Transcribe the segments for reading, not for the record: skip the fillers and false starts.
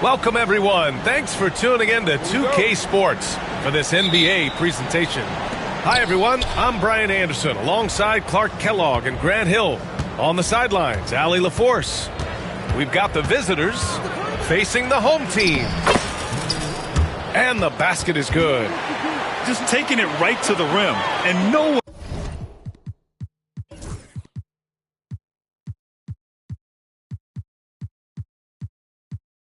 Welcome, everyone. Thanks for tuning in to 2K Sports for this NBA presentation. Hi, everyone. I'm Brian Anderson alongside Clark Kellogg and Grant Hill. On the sidelines, Allie LaForce. We've got the visitors facing the home team. And the basket is good. Just taking it right to the rim. And no one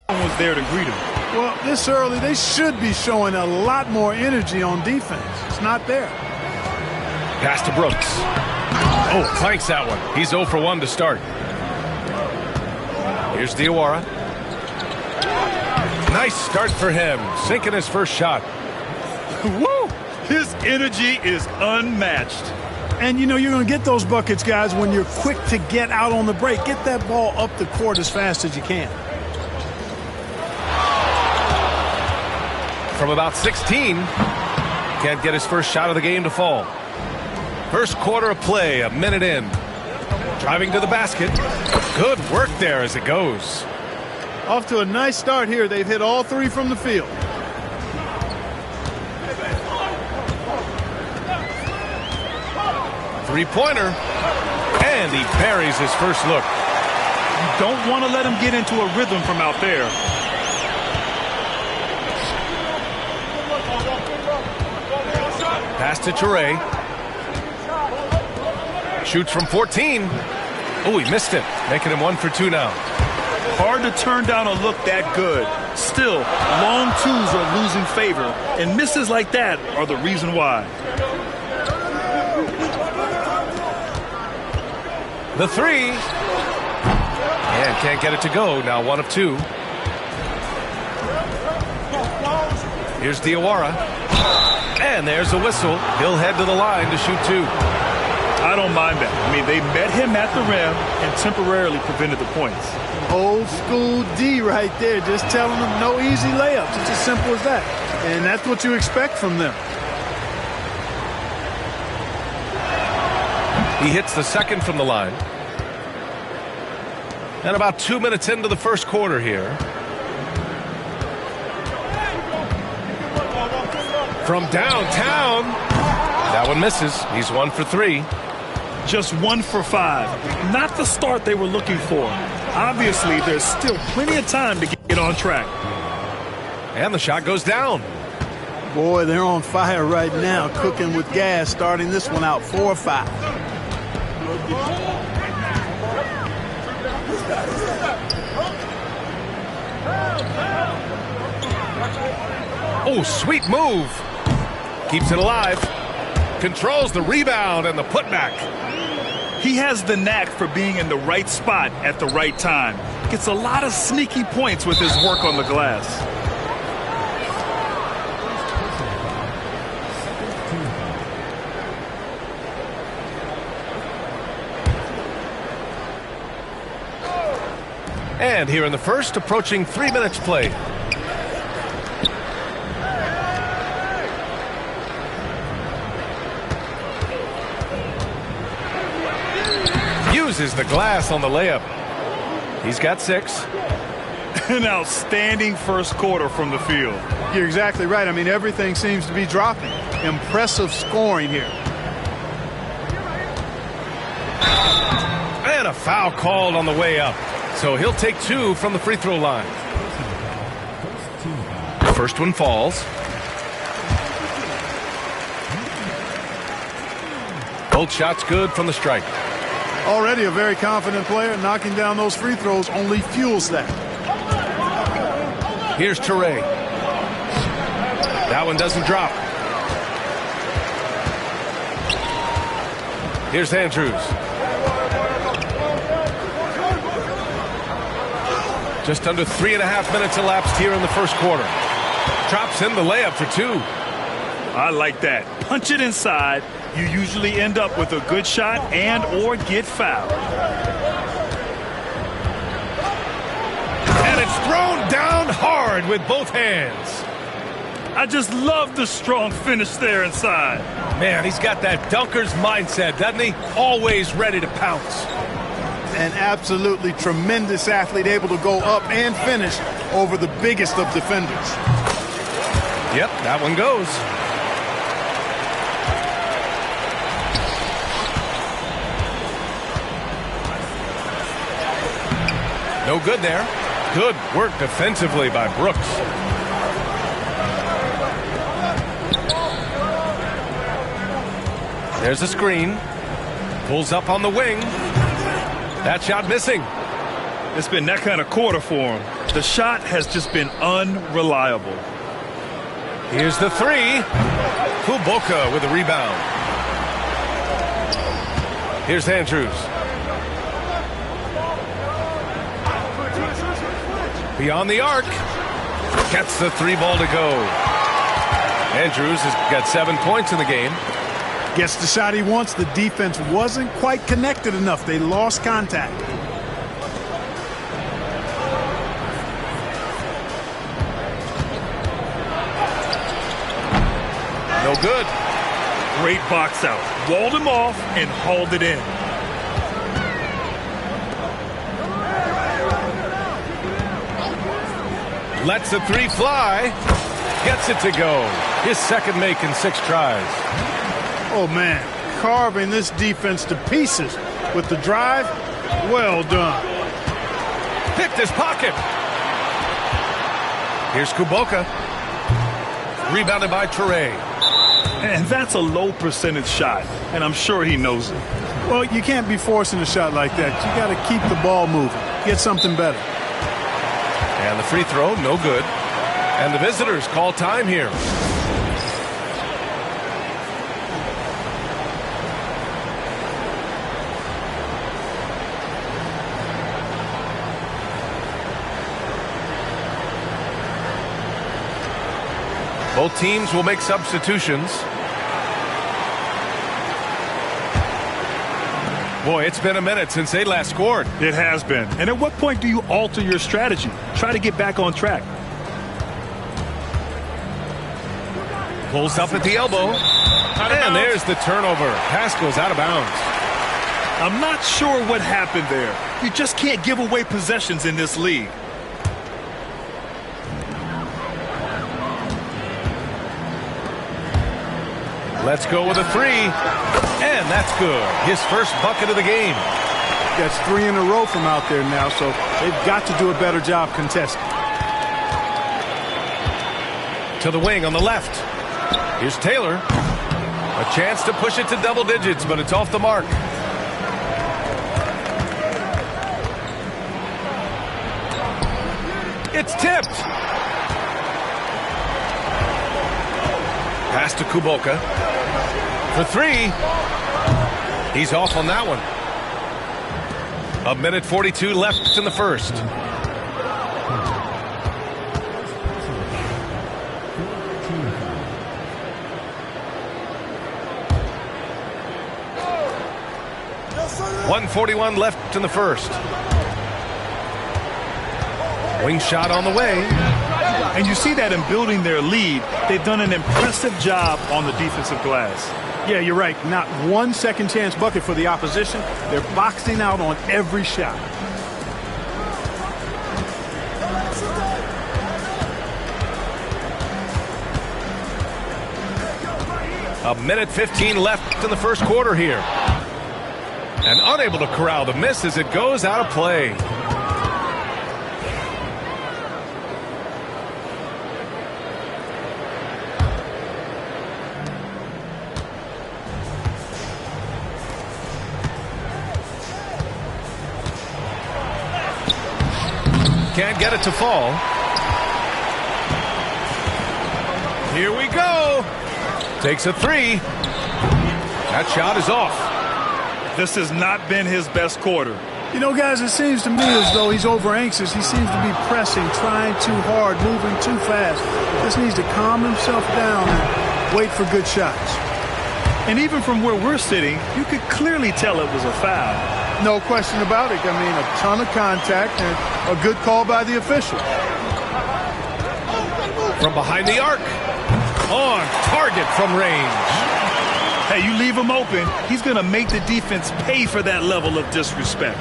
was there to greet him. Well, this early, they should be showing a lot more energy on defense. It's not there. Pass to Brooks. Oh, clanks that one. He's 0 for 1 to start. Here's Diawara. Nice start for him. Sinking his first shot. Woo! His energy is unmatched. And, you know, you're going to get those buckets, guys, when you're quick to get out on the break. Get that ball up the court as fast as you can. From about 16, can't get his first shot of the game to fall. First quarter of play, a minute in. Driving to the basket. Good work there as it goes. Off to a nice start here. They've hit all three from the field. Three-pointer. And he buries his first look. You don't want to let him get into a rhythm from out there. Pass to Toure. Shoots from 14. Oh, he missed it. Making him 1 for 2 now. Hard to turn down a look that good. Still, long twos are losing favor, and misses like that are the reason why. The three. And can't get it to go. Now 1 of 2. Here's Diawara. And there's a whistle. He'll head to the line to shoot 2. I don't mind that. I mean, they met him at the rim and temporarily prevented the points. Old school D right there. Just telling them no easy layups. It's as simple as that. And that's what you expect from them. He hits the second from the line. And about 2 minutes into the first quarter here. From downtown. That one misses. He's 1 for 3. Just 1 for 5. Not the start they were looking for. Obviously, there's still plenty of time to get on track. And the shot goes down. Boy, they're on fire right now, cooking with gas, starting this one out 4 or 5. Oh, sweet move. Keeps it alive. Controls the rebound and the putback. He has the knack for being in the right spot at the right time. Gets a lot of sneaky points with his work on the glass. And here in the first, approaching 3 minutes played. Uses the glass on the layup. He's got 6. An outstanding first quarter from the field. You're exactly right. I mean, everything seems to be dropping. Impressive scoring here. And a foul called on the way up. So he'll take 2 from the free throw line. First one falls. Both shots good from the strike. Already a very confident player. Knocking down those free throws only fuels that. Here's Toure. That one doesn't drop. Here's Andrews. Just under 3.5 minutes elapsed here in the first quarter. Drops in the layup for 2. I like that. Punch it inside. You usually end up with a good shot and or get fouled. And it's thrown down hard with both hands. I just love the strong finish there inside. Man, he's got that dunker's mindset, doesn't he? Always ready to pounce. An absolutely tremendous athlete, able to go up and finish over the biggest of defenders. Yep, that one goes. No good there. Good work defensively by Brooks. There's a screen. Pulls up on the wing. That shot missing. It's been that kind of quarter for him. The shot has just been unreliable. Here's the three. Kuboka with a rebound. Here's Andrews. Beyond the arc. Gets the three ball to go. Andrews has got 7 points in the game. Gets the shot he wants. The defense wasn't quite connected enough. They lost contact. No good. Great box out. Walled him off and hauled it in. Lets the three fly. Gets it to go. His second make in 6 tries. Oh, man. Carving this defense to pieces with the drive. Well done. Picked his pocket. Here's Kuboka. Rebounded by Toure. And that's a low percentage shot, and I'm sure he knows it. Well, you can't be forcing a shot like that. You got to keep the ball moving. Get something better. And the free throw, no good. And the visitors call time here. Both teams will make substitutions. Boy, it's been a minute since they last scored. It has been. And at what point do you alter your strategy? Try to get back on track. Pulls up at the elbow. And there's the turnover. Pass goes out of bounds. I'm not sure what happened there. You just can't give away possessions in this league. Let's go with a three. And that's good. His first bucket of the game. That's 3 in a row from out there now, so they've got to do a better job contesting. To the wing on the left. Here's Taylor. A chance to push it to double digits, but it's off the mark. It's tipped. Pass to Kuboka. For 3. He's off on that one. 1:42 left in the first. .141 left in the first. Wing shot on the way. And you see that in building their lead, they've done an impressive job on the defensive glass. Yeah, you're right. Not one second chance bucket for the opposition. They're boxing out on every shot. A minute 15 left in the first quarter here. And unable to corral the miss as it goes out of play. Can't get it to fall. Here we go. Takes a 3. That shot is off. This has not been his best quarter. You know, guys, it seems to me as though he's over anxious. He seems to be pressing, trying too hard, moving too fast. Just needs to calm himself down and wait for good shots. And even from where we're sitting, you could clearly tell it was a foul. No question about it. I mean, a ton of contact and a good call by the official. From behind the arc. On target from range. Hey, you leave him open, he's going to make the defense pay for that level of disrespect.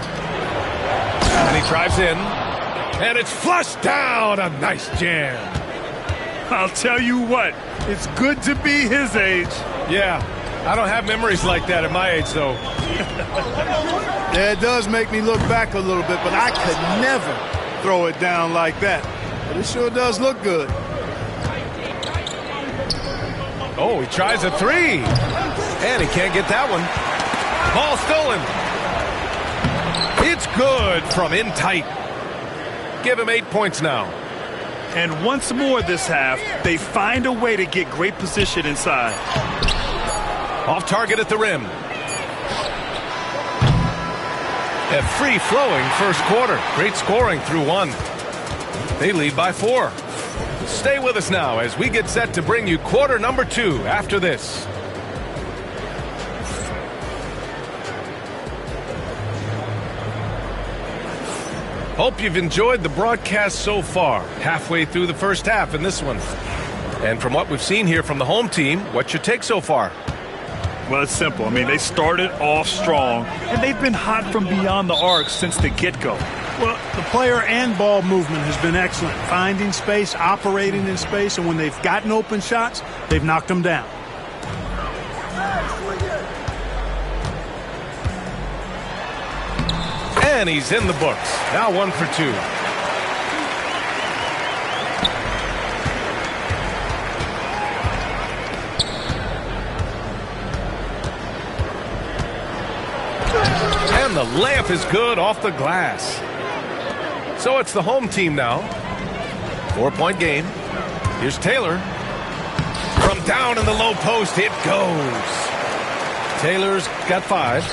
And he drives in. And it's flushed down. A nice jam. I'll tell you what, it's good to be his age. Yeah, I don't have memories like that at my age, though. Yeah, it does make me look back a little bit, but I could never throw it down like that. But it sure does look good. Oh, he tries a three. And he can't get that one. Ball stolen. It's good from in tight. Give him 8 points now. And once more this half, they find a way to get great position inside. Off target at the rim. A free-flowing first quarter. Great scoring through one. They lead by 4. Stay with us now as we get set to bring you quarter number 2 after this. Hope you've enjoyed the broadcast so far. Halfway through the first half in this one. And from what we've seen here from the home team, what's your take so far? Well, it's simple. I mean, they started off strong, and they've been hot from beyond the arc since the get-go. Well, the player and ball movement has been excellent. Finding space, operating in space, and when they've gotten open shots, they've knocked them down. And he's in the books. Now 1 for 2. And the layup is good off the glass. So it's the home team now. 4-point game. Here's Taylor. From down in the low post, it goes. Taylor's got 5.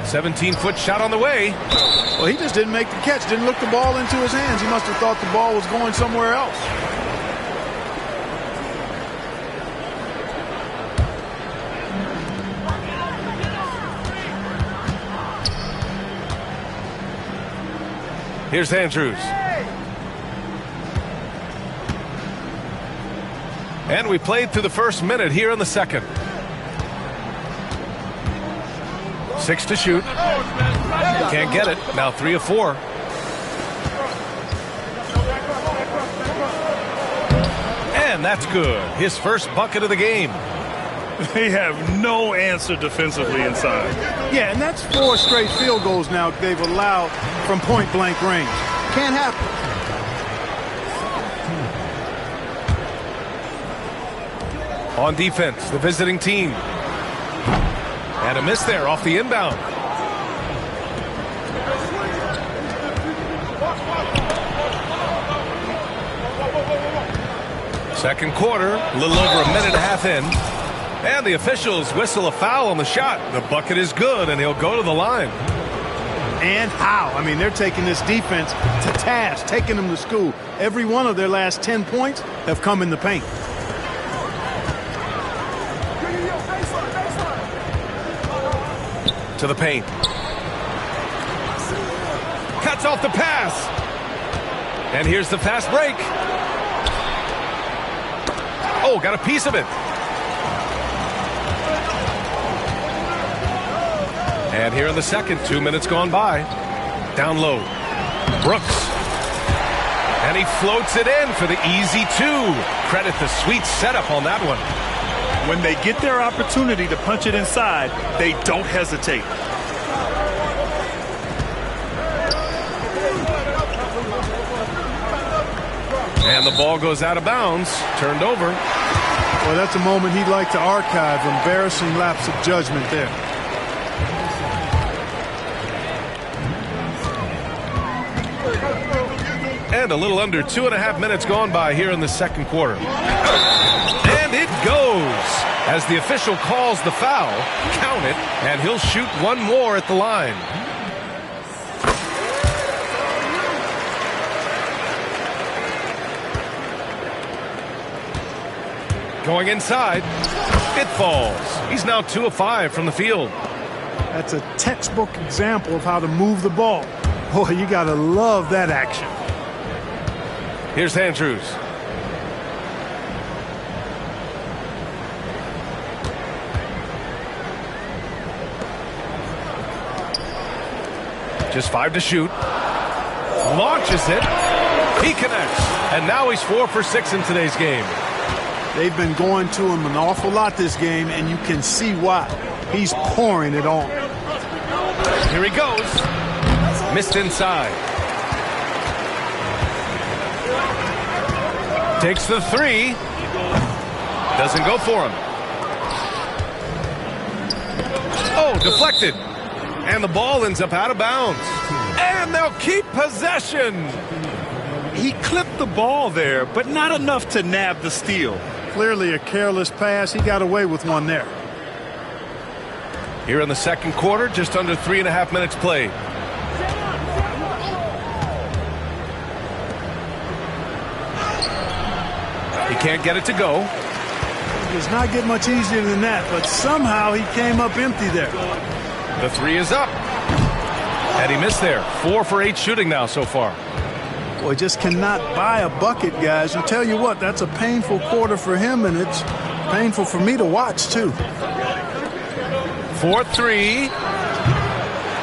17-foot shot on the way. Well, he just didn't make the catch, didn't look the ball into his hands. He must have thought the ball was going somewhere else. Here's Andrews. And we played through the first minute here in the second. 6 to shoot. Can't get it. Now 3 of 4. And that's good. His first bucket of the game. They have no answer defensively inside. Yeah, and that's 4 straight field goals now they've allowed from point-blank range. Can't happen. On defense, the visiting team. And a miss there off the inbound. Second quarter, a little over a minute and a half in. And the officials whistle a foul on the shot. The bucket is good, and he'll go to the line. And how? I mean, they're taking this defense to task, taking them to school. Every one of their last 10 points have come in the paint. To the paint. Cuts off the pass. And here's the fast break. Oh, got a piece of it. And here in the second, 2 minutes gone by. Down low. Brooks. And he floats it in for the easy 2. Credit the sweet setup on that one. When they get their opportunity to punch it inside, they don't hesitate. And the ball goes out of bounds. Turned over. Well, that's a moment he'd like to archive. Embarrassing lapse of judgment there. And a little under 2.5 minutes gone by here in the second quarter. And it goes. As the official calls the foul, count it, and he'll shoot one more at the line. Going inside. It falls. He's now 2 of 5 from the field. That's a textbook example of how to move the ball. Boy, you got to love that action. Here's Andrews. Just 5 to shoot. Launches it. He connects. And now he's 4 for 6 in today's game. They've been going to him an awful lot this game, and you can see why. He's pouring it on. Here he goes. Missed inside. Takes the 3. Doesn't go for him. Oh, deflected. And the ball ends up out of bounds. And they'll keep possession. He clipped the ball there, but not enough to nab the steal. Clearly a careless pass. He got away with one there. Here in the second quarter, just under 3.5 minutes played. He can't get it to go. It does not get much easier than that, but somehow he came up empty there. The 3 is up. And he missed there. 4 for 8 shooting now so far. Boy, just cannot buy a bucket, guys. And tell you what, that's a painful quarter for him, and it's painful for me to watch, too. 4-3.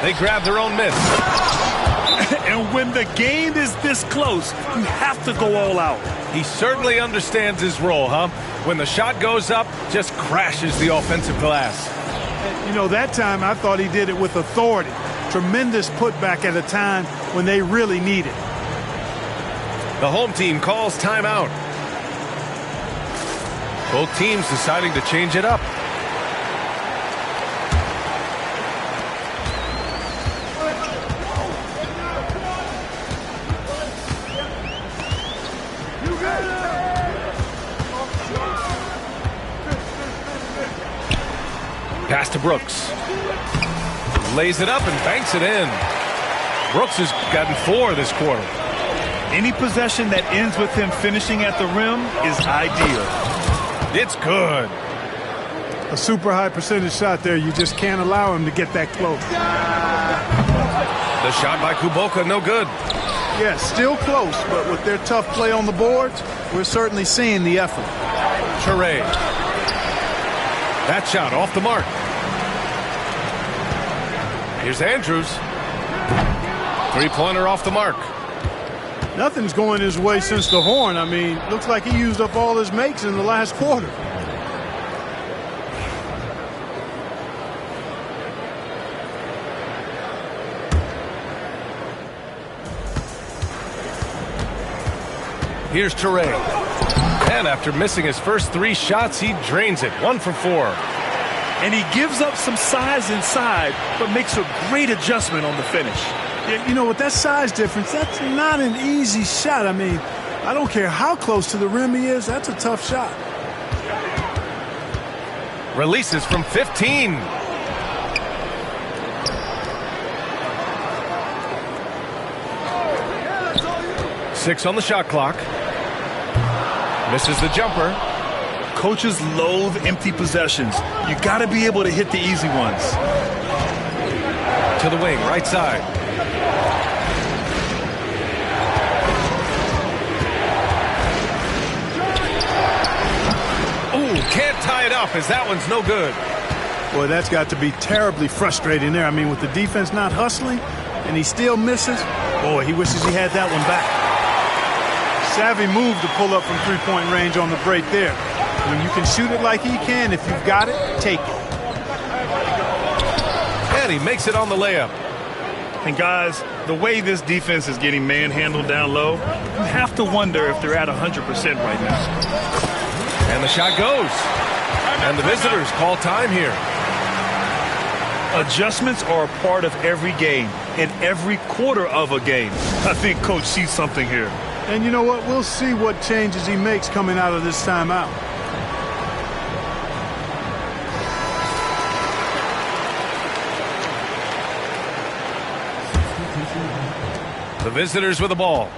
They grab their own miss. And when the game is this close, you have to go all out. He certainly understands his role, huh? When the shot goes up, just crashes the offensive glass. You know, that time I thought he did it with authority. Tremendous putback at a time when they really need it. The home team calls timeout. Both teams deciding to change it up. Pass to Brooks. Lays it up and banks it in. Brooks has gotten 4 this quarter. Any possession that ends with him finishing at the rim is ideal. It's good. A super high percentage shot there. You just can't allow him to get that close. The shot by Kuboka, no good. Yeah, still close, but with their tough play on the boards, we're certainly seeing the effort. Ture. That shot off the mark. Here's Andrews. 3-pointer off the mark. Nothing's going his way since the horn. I mean, looks like he used up all his makes in the last quarter. Here's Ture. And after missing his first 3 shots, he drains it. 1 for 4. And he gives up some size inside, but makes a great adjustment on the finish. Yeah, you know, with that size difference, that's not an easy shot. I mean, I don't care how close to the rim he is, that's a tough shot. Releases from 15. Six on the shot clock. Misses the jumper. Coaches loathe empty possessions. You got to be able to hit the easy ones. To the wing, right side. Ooh, can't tie it up as that one's no good. Boy, that's got to be terribly frustrating there. I mean, with the defense not hustling and he still misses, boy, he wishes he had that one back. Savvy move to pull up from three-point range on the break there. When you can shoot it like he can, if you've got it, take it. And he makes it on the layup. And guys, the way this defense is getting manhandled down low, you have to wonder if they're at 100% right now. And the shot goes. And the visitors call time here. Adjustments are a part of every game and every quarter of a game. I think Coach sees something here. And you know what? We'll see what changes he makes coming out of this timeout. The visitors with the ball.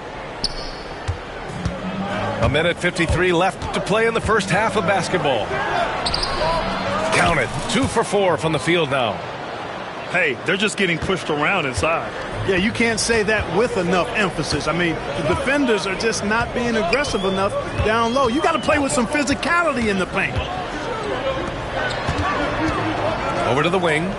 1:53 left to play in the first half of basketball. Count it. 2 for 4 from the field now. Hey, they're just getting pushed around inside. Yeah, you can't say that with enough emphasis. I mean, the defenders are just not being aggressive enough down low. You got to play with some physicality in the paint. Over to the wing.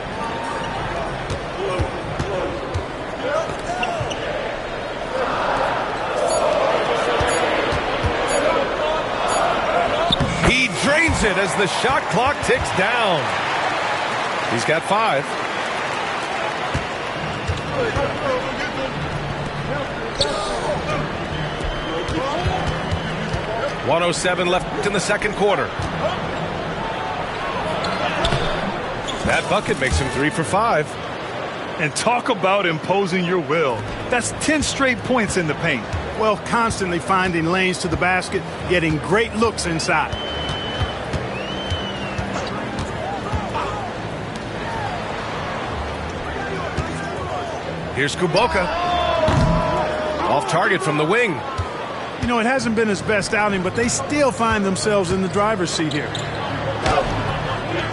scores it as the shot clock ticks down. He's got 5. .107 left in the second quarter. That bucket makes him 3 for 5. And talk about imposing your will. That's 10 straight points in the paint. Well, constantly finding lanes to the basket, getting great looks inside. Here's Kuboka. Off target from the wing. You know, it hasn't been his best outing, but they still find themselves in the driver's seat here.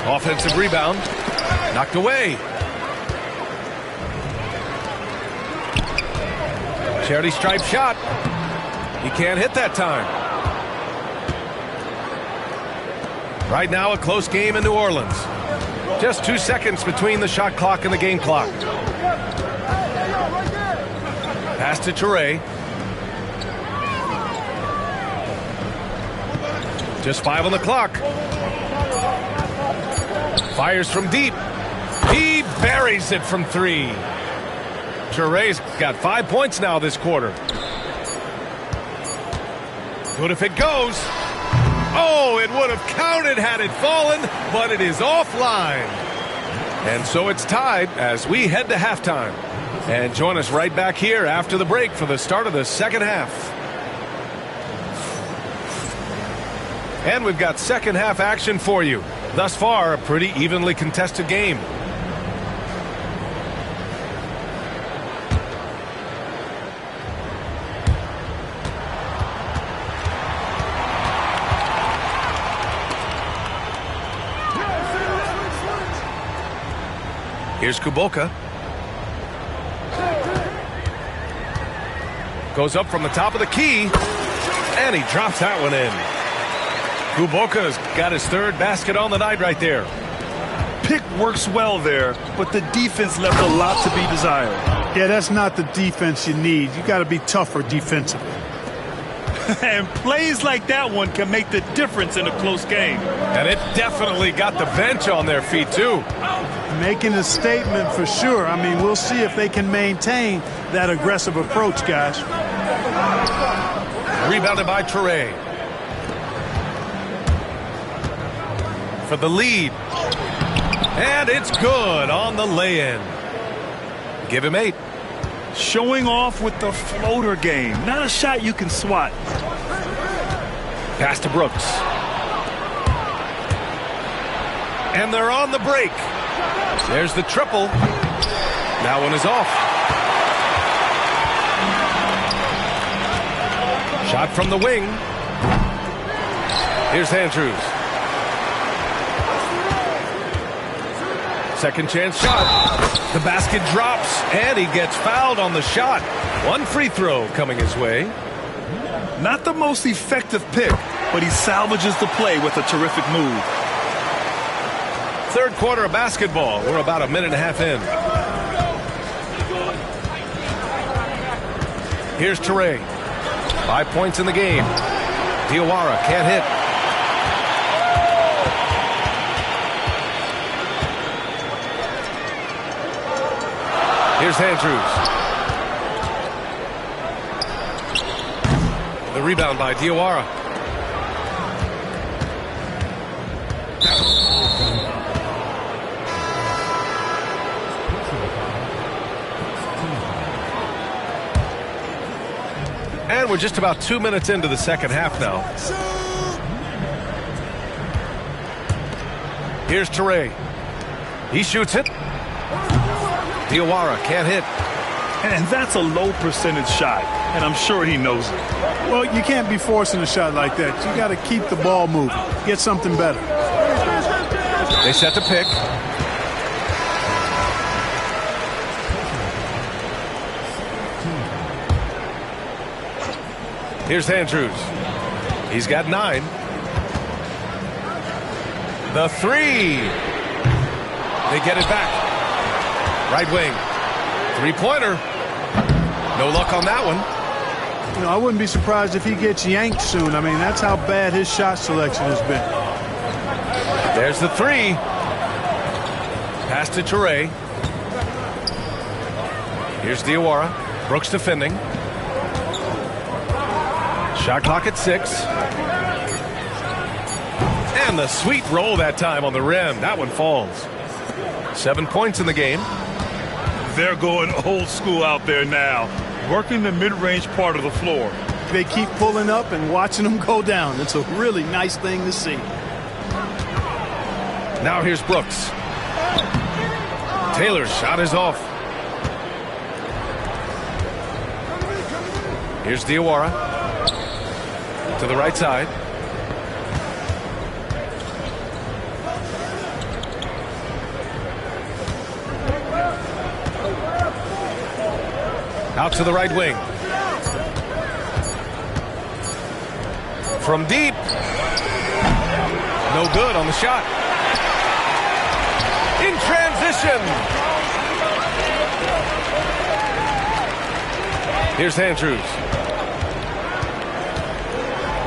Offensive rebound. Knocked away. Charity stripe shot. He can't hit that time. Right now, a close game in New Orleans. Just 2 seconds between the shot clock and the game clock. Pass to Toure. Just 5 on the clock. Fires from deep. He buries it from 3. Toure's got 5 points now this quarter. Good if it goes. Oh, it would have counted had it fallen, but it is offline. And so it's tied as we head to halftime. And join us right back here after the break for the start of the second half. And we've got second half action for you. Thus far, a pretty evenly contested game. Here's Kuboka. Goes up from the top of the key, and he drops that one in. Kuboka's got his 3rd basket on the night right there. Pick works well there, but the defense left a lot to be desired. Yeah, that's not the defense you need. You got to be tougher defensively. And plays like that one can make the difference in a close game. And it definitely got the bench on their feet, too. Making a statement for sure. I mean, we'll see if they can maintain that aggressive approach, guys. Rebounded by Toure. For the lead. And it's good on the lay-in. Give him 8. Showing off with the floater game. Not a shot you can swat. Pass to Brooks. And they're on the break. There's the triple. That one is off. Shot from the wing. Here's Andrews. Second chance shot. The basket drops, and he gets fouled on the shot. 1 free throw coming his way. Not the most effective pick, but he salvages the play with a terrific move. Third quarter of basketball. We're about a minute and a half in. Here's Toure. 5 points in the game. Diawara can't hit. Here's Andrews. The rebound by Diawara. And we're just about 2 minutes into the second half now. Here's Toure. He shoots it. Diawara can't hit. And that's a low percentage shot, and I'm sure he knows it. Well, you can't be forcing a shot like that. You got to keep the ball moving. Get something better. They set the pick. Here's Andrews. He's got 9. The 3. They get it back. Right wing. 3-pointer. No luck on that one. You know, I wouldn't be surprised if he gets yanked soon. I mean, that's how bad his shot selection has been. There's the three. Pass to Toure. Here's Diawara. Brooks defending. Shot clock at 6. And the sweet roll that time on the rim. That one falls. 7 points in the game. They're going old school out there now, working the mid-range part of the floor. They keep pulling up and watching them go down. It's a really nice thing to see. Now here's Brooks. Taylor's shot is off. Here's Diawara. To the right side. Out to the right wing. From deep. No good on the shot. In transition. Here's Andrews.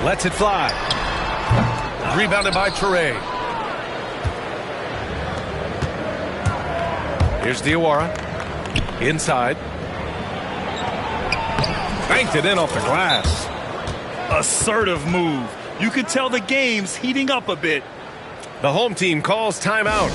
Lets it fly. Rebounded by Toure. Here's Diawara. Inside. Banked it in off the glass. Assertive move. You could tell the game's heating up a bit. The home team calls timeout.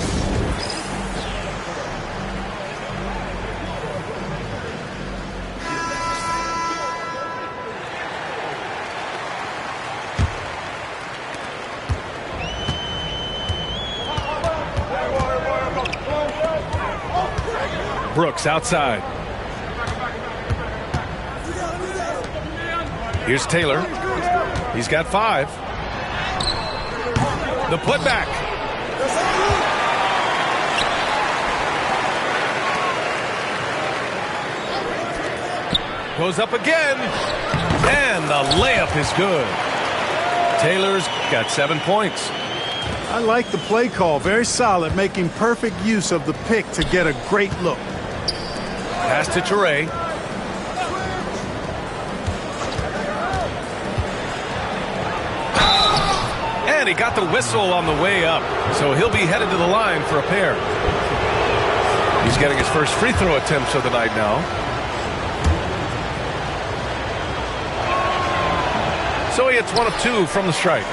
Brooks outside. Here's Taylor. He's got 5. The putback. Goes up again. And the layup is good. Taylor's got 7 points. I like the play call. Very solid, making perfect use of the pick to get a great look. Pass to Toure. And he got the whistle on the way up, so he'll be headed to the line for a pair. He's getting his first free throw attempts of the night now. So he hits 1 of 2 from the stripe.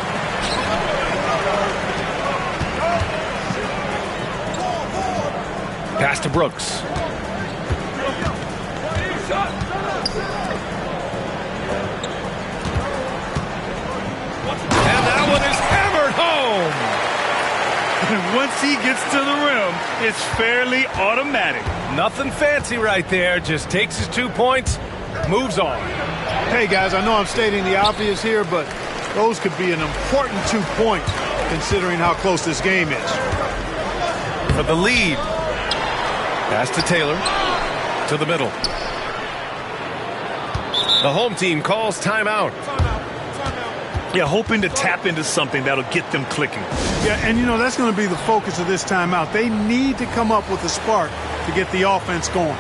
Pass to Brooks. And that one is hammered home. And once he gets to the rim, it's fairly automatic. Nothing fancy right there. Just takes his 2 points, moves on. Hey, guys, I know I'm stating the obvious here, but those could be an important 2 points considering how close this game is. For the lead. Pass to Taylor. To the middle. The home team calls timeout. Yeah, hoping to tap into something that'll get them clicking. Yeah, and you know, that's going to be the focus of this timeout. They need to come up with a spark to get the offense going.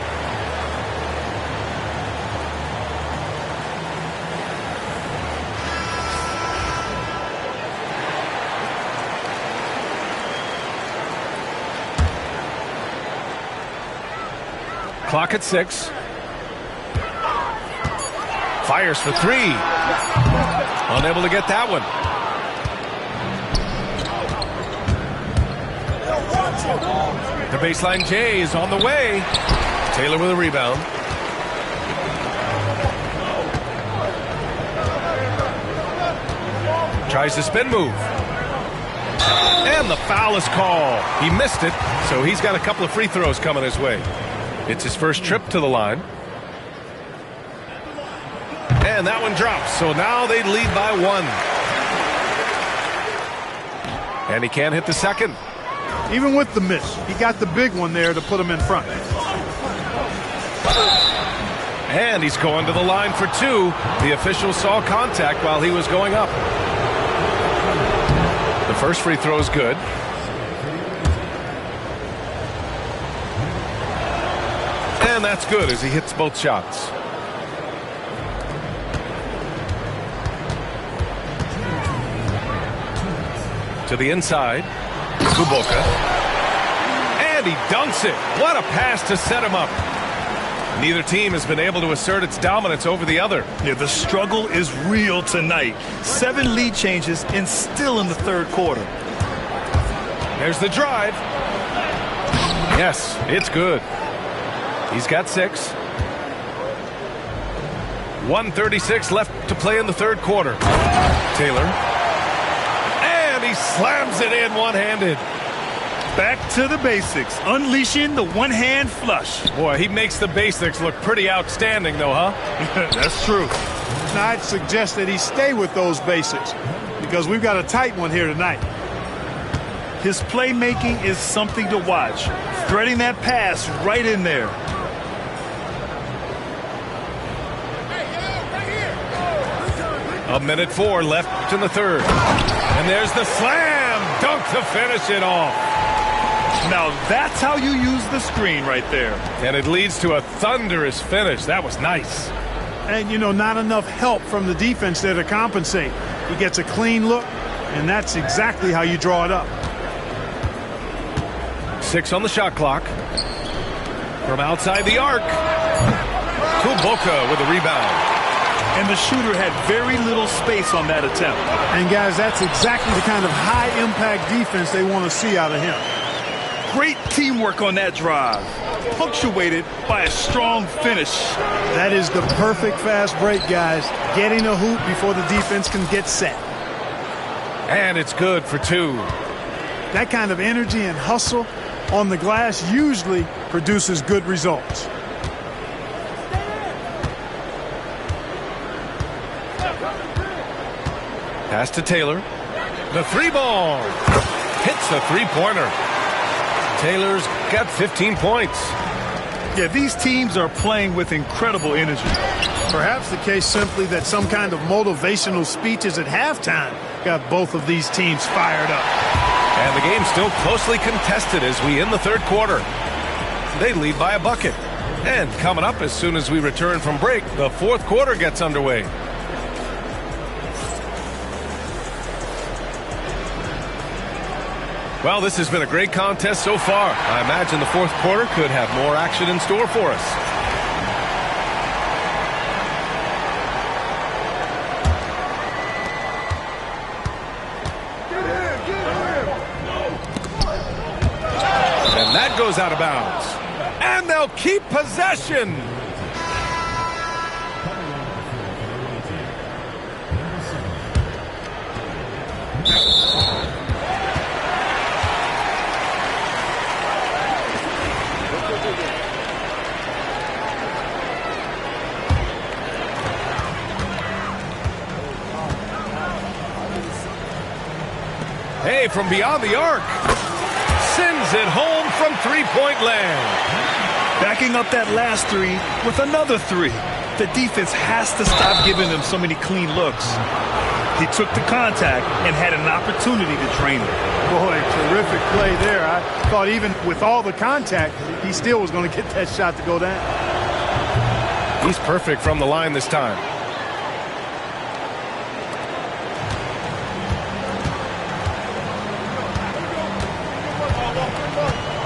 Clock at 6. Fires for 3. Unable to get that one. The baseline J is on the way. Taylor with a rebound. Tries the spin move. And the foul is called. He missed it, so he's got a couple of free throws coming his way. It's his first trip to the line. And that one drops, so now they lead by 1. And he can't hit the second. Even with the miss, he got the big one there to put him in front. And he's going to the line for 2. The official saw contact while he was going up. The first free throw is good. And that's good as he hits both shots. To the inside. Kuboka. And he dunks it. What a pass to set him up. Neither team has been able to assert its dominance over the other. Yeah, the struggle is real tonight. 7 lead changes and still in the third quarter. There's the drive. Yes, it's good. He's got 6. 1:36 left to play in the third quarter. Taylor. And he slams it in one-handed. Back to the basics, unleashing the one-hand flush. Boy, he makes the basics look pretty outstanding, though, huh? That's true. Now, I'd suggest that he stay with those basics because we've got a tight one here tonight. His playmaking is something to watch. Threading that pass right in there. A minute 4 left in the third. And there's the slam dunk to finish it off. Now that's how you use the screen right there. And it leads to a thunderous finish. That was nice. And, you know, not enough help from the defense there to compensate. He gets a clean look, and that's exactly how you draw it up. 6 on the shot clock. From outside the arc. Kuboka with a rebound. And the shooter had very little space on that attempt. And, guys, that's exactly the kind of high-impact defense they want to see out of him. Great teamwork on that drive, punctuated by a strong finish. That is the perfect fast break, guys. Getting a hoop before the defense can get set. And it's good for 2. That kind of energy and hustle on the glass usually produces good results. Pass to Taylor. The 3-ball. Hits the 3-pointer. Taylor's got 15 points. Yeah, these teams are playing with incredible energy. Perhaps the case simply that some kind of motivational speeches at halftime got both of these teams fired up. And the game's still closely contested as we end the third quarter. They lead by a bucket. And coming up as soon as we return from break, the fourth quarter gets underway. Well, this has been a great contest so far. I imagine the fourth quarter could have more action in store for us. And that goes out of bounds. And they'll keep possession. Hey, from beyond the arc. Sends it home from three-point land. Backing up that last 3 with another 3. The defense has to stop giving them so many clean looks. He took the contact and had an opportunity to drain it. Boy, terrific play there. I thought even with all the contact, he still was going to get that shot to go down. He's perfect from the line this time.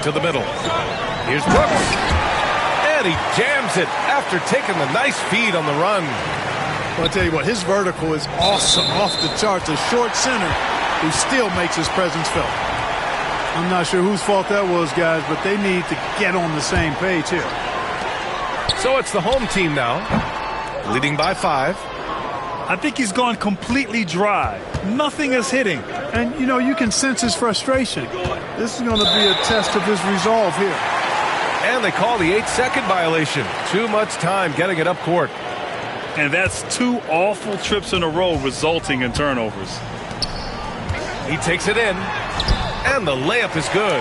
To the middle. Here's Brooks. And he jams it after taking the nice feed on the run. Well, I'll tell you what, his vertical is awesome, off the charts. A short center who still makes his presence felt. I'm not sure whose fault that was, guys, but they need to get on the same page here. So it's the home team now, leading by 5. I think he's gone completely dry. Nothing is hitting. And, you know, you can sense his frustration. This is going to be a test of his resolve here. And they call the 8-second violation. Too much time getting it up court. And that's 2 awful trips in a row resulting in turnovers. He takes it in. And the layup is good.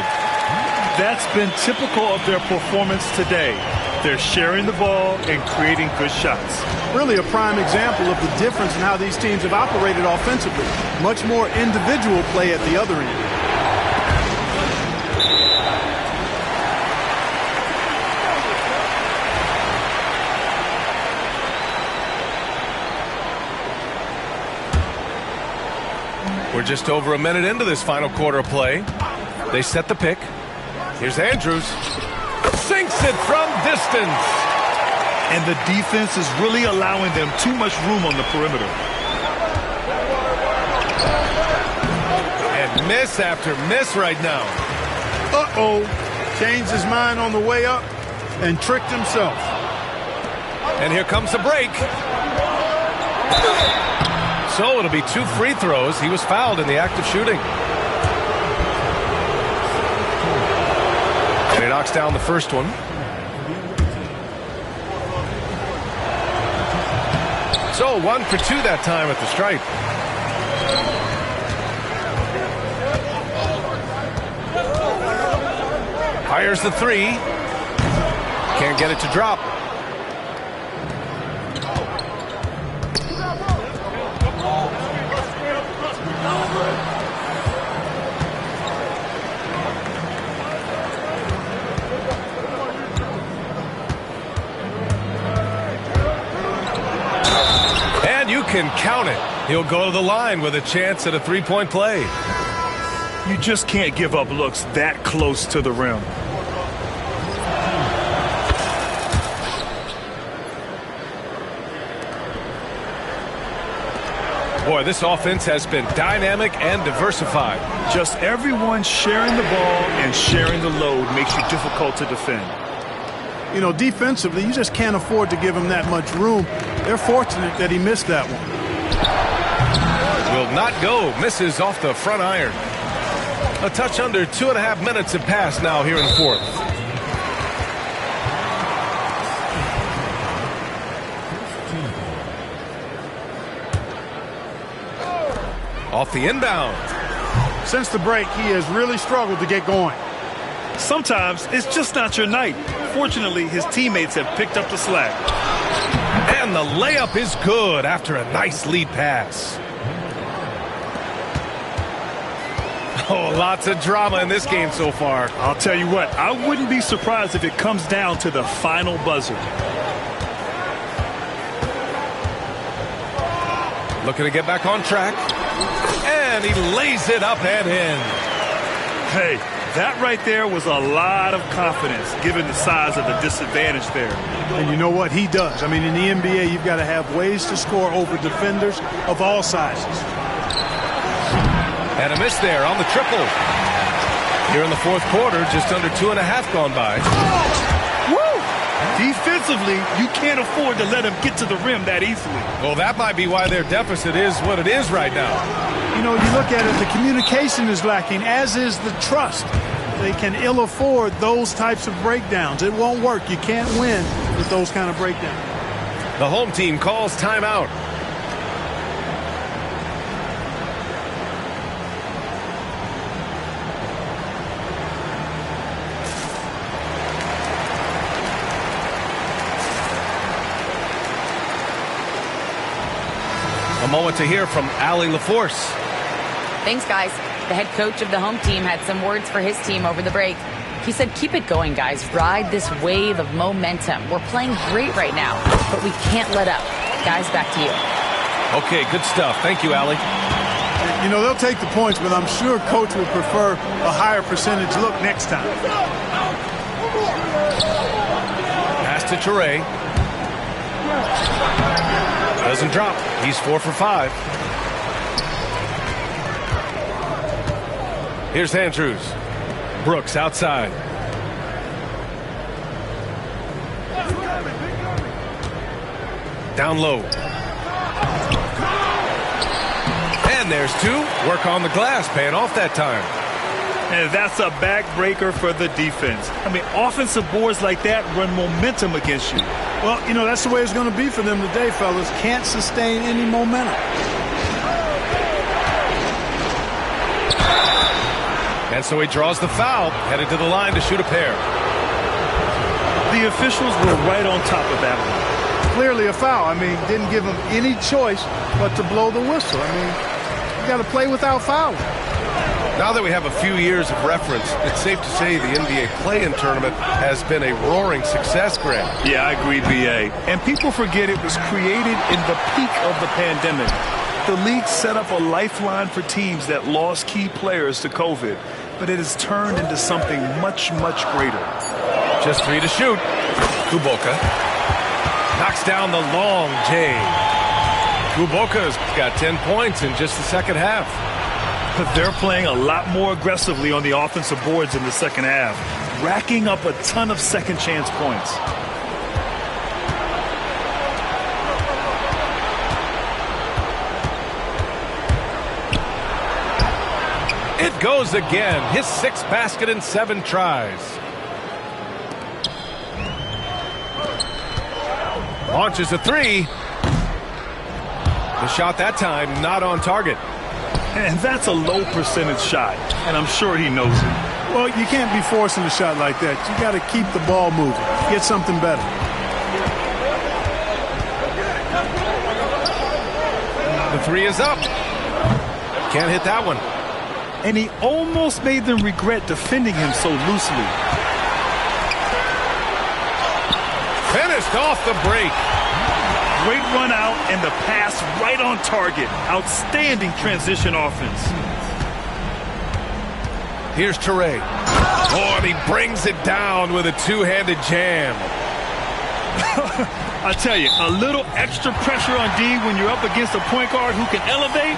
That's been typical of their performance today. They're sharing the ball and creating good shots. Really a prime example of the difference in how these teams have operated offensively. Much more individual play at the other end. We're just over a minute into this final quarter of play. They set the pick. Here's Andrews. Sinks it from distance. And the defense is really allowing them too much room on the perimeter. And miss after miss right now. Uh-oh. Changed his mind on the way up and tricked himself. And here comes the break. So it'll be 2 free throws. He was fouled in the act of shooting. And he knocks down the first one. So 1 for 2 that time at the stripe. Fires the 3. Can't get it to drop. And you can count it. He'll go to the line with a chance at a 3-point play. You just can't give up looks that close to the rim. Boy, this offense has been dynamic and diversified. Just everyone sharing the ball and sharing the load makes it difficult to defend. You know, defensively, you just can't afford to give him that much room. They're fortunate that he missed that one. Will not go. Misses off the front iron. A touch under 2.5 minutes have passed now here in the fourth. Off the inbound. Since the break, he has really struggled to get going. Sometimes it's just not your night. Fortunately, his teammates have picked up the slack. And the layup is good after a nice lead pass. Oh, lots of drama in this game so far. I'll tell you what, I wouldn't be surprised if it comes down to the final buzzer. Looking to get back on track. And he lays it up and in. Hey, that right there was a lot of confidence given the size of the disadvantage there. And you know what? He does. I mean, in the NBA, you've got to have ways to score over defenders of all sizes. And a miss there on the triple. Here in the fourth quarter, just under 2.5 gone by. Woo! Defensively, you can't afford to let him get to the rim that easily. Well, that might be why their deficit is what it is right now. You know, you look at it, the communication is lacking, as is the trust. They can ill afford those types of breakdowns. It won't work. You can't win with those kind of breakdowns. The home team calls timeout. A moment to hear from Allie LaForce. Thanks, guys. The head coach of the home team had some words for his team over the break. He said, keep it going, guys. Ride this wave of momentum. We're playing great right now, but we can't let up. Guys, back to you. Okay, good stuff. Thank you, Allie. You know, they'll take the points, but I'm sure coach would prefer a higher percentage look next time. Pass to Toure. Doesn't drop. He's 4 for 5. Here's Andrews. Brooks outside. Down low. And there's 2. Work on the glass, paying off that time. And that's a backbreaker for the defense. I mean, offensive boards like that run momentum against you. Well, you know, that's the way it's going to be for them today, fellas. Can't sustain any momentum. And so he draws the foul, headed to the line to shoot a pair. The officials were right on top of that one. Clearly a foul. I mean, didn't give them any choice but to blow the whistle. I mean, you got to play without fouling. Now that we have a few years of reference, it's safe to say the NBA play-in tournament has been a roaring success, Grant. Yeah, I agree, B.A. And people forget it was created in the peak of the pandemic. The league set up a lifeline for teams that lost key players to COVID. but it has turned into something much, much greater. Just 3 to shoot. Kuboka knocks down the long J. Kuboka's got 10 points in just the second half. But they're playing a lot more aggressively on the offensive boards in the second half, racking up a ton of second chance points. It goes again. His 6th basket in 7 tries. Launches a 3. The shot that time not on target. And that's a low percentage shot, and I'm sure he knows it. Well, you can't be forcing a shot like that. You got to keep the ball moving. Get something better. The 3 is up. Can't hit that one. And he almost made them regret defending him so loosely. Finished off the break. Great run out and the pass right on target. Outstanding transition offense. Here's Toure. Oh, and he brings it down with a 2-handed jam. I tell you, a little extra pressure on D when you're up against a point guard who can elevate.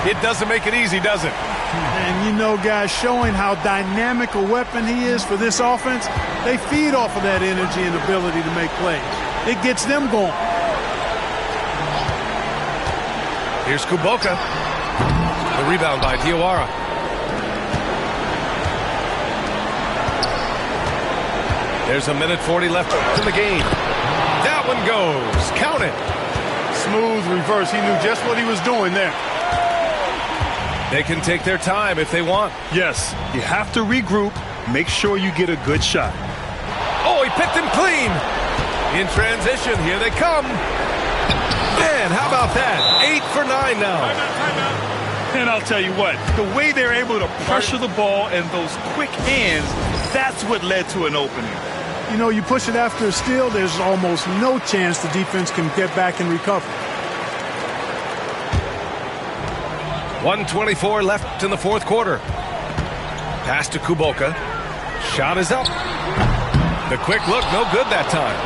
It doesn't make it easy, does it? And you know, guys, showing how dynamic a weapon he is for this offense, they feed off of that energy and ability to make plays. It gets them going. Here's Kuboka. The rebound by Diawara. There's a minute 40 left in the game. That one goes. Count it. Smooth reverse. He knew just what he was doing there. They can take their time if they want. Yes, you have to regroup. Make sure you get a good shot. Oh, he picked him clean. In transition, here they come. Man, how about that? 8 for 9 now. And I'll tell you what, the way they're able to pressure the ball and those quick hands, that's what led to an opening. You know, you push it after a steal, there's almost no chance the defense can get back and recover. 1:24 left in the fourth quarter. Pass to Kuboka. Shot is up. The quick look, no good that time.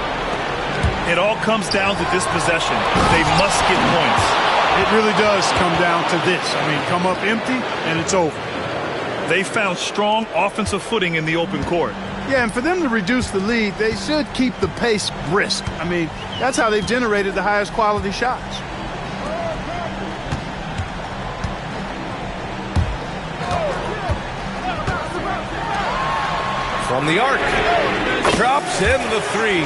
It all comes down to this possession. They must get points. It really does come down to this. I mean, come up empty, and it's over. They found strong offensive footing in the open court. Yeah, and for them to reduce the lead, they should keep the pace brisk. I mean, that's how they've generated the highest quality shots. From the arc. Drops in the 3.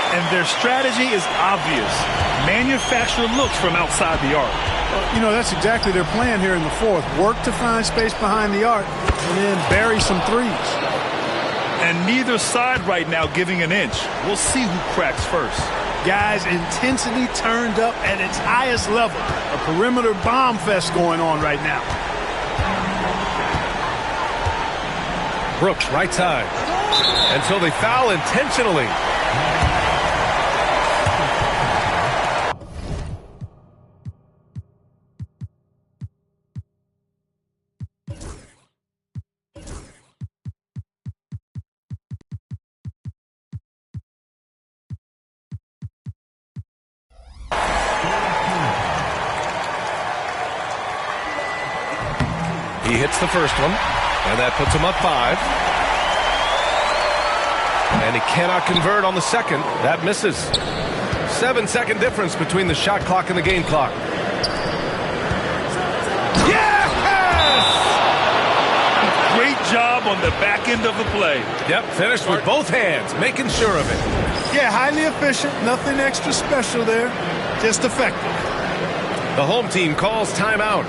And their strategy is obvious. Manufacture looks from outside the arc. You know, that's exactly their plan here in the fourth. Work to find space behind the arc and then bury some threes. And neither side right now giving an inch. We'll see who cracks first. Guys, intensity turned up at its highest level. A perimeter bomb fest going on right now. Brooks, right side. Until they foul intentionally. He hits the first one, and that puts him up 5. And he cannot convert on the second. That misses. 7-second difference between the shot clock and the game clock. Yes! Great job on the back end of the play. Yep, finished with both hands, making sure of it. Yeah, highly efficient. Nothing extra special there. Just effective. The home team calls timeout.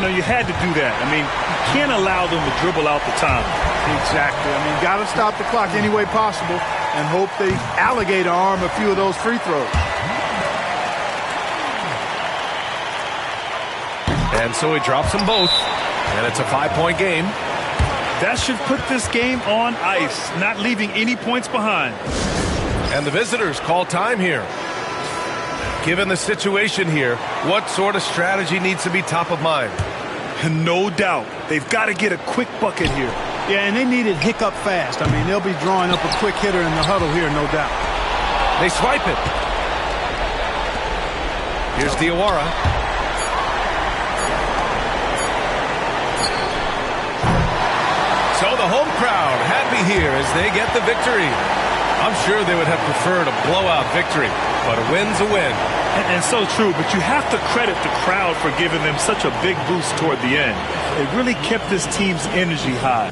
You had to do that. I mean, you can't allow them to dribble out the time. Exactly. I mean, got to stop the clock any way possible and hope they alligator arm a few of those free throws. And so he drops them both, and it's a 5-point game. That should put this game on ice, not leaving any points behind. And the visitors call time here. Given the situation here, what sort of strategy needs to be top of mind? No doubt. They've got to get a quick bucket here. Yeah, and they need it hiccup fast. I mean, they'll be drawing up a quick hitter in the huddle here, no doubt. They swipe it. Here's Diawara. So the home crowd happy here as they get the victory. I'm sure they would have preferred a blowout victory, but a win's a win. And so true, but you have to credit the crowd for giving them such a big boost toward the end. It really kept this team's energy high.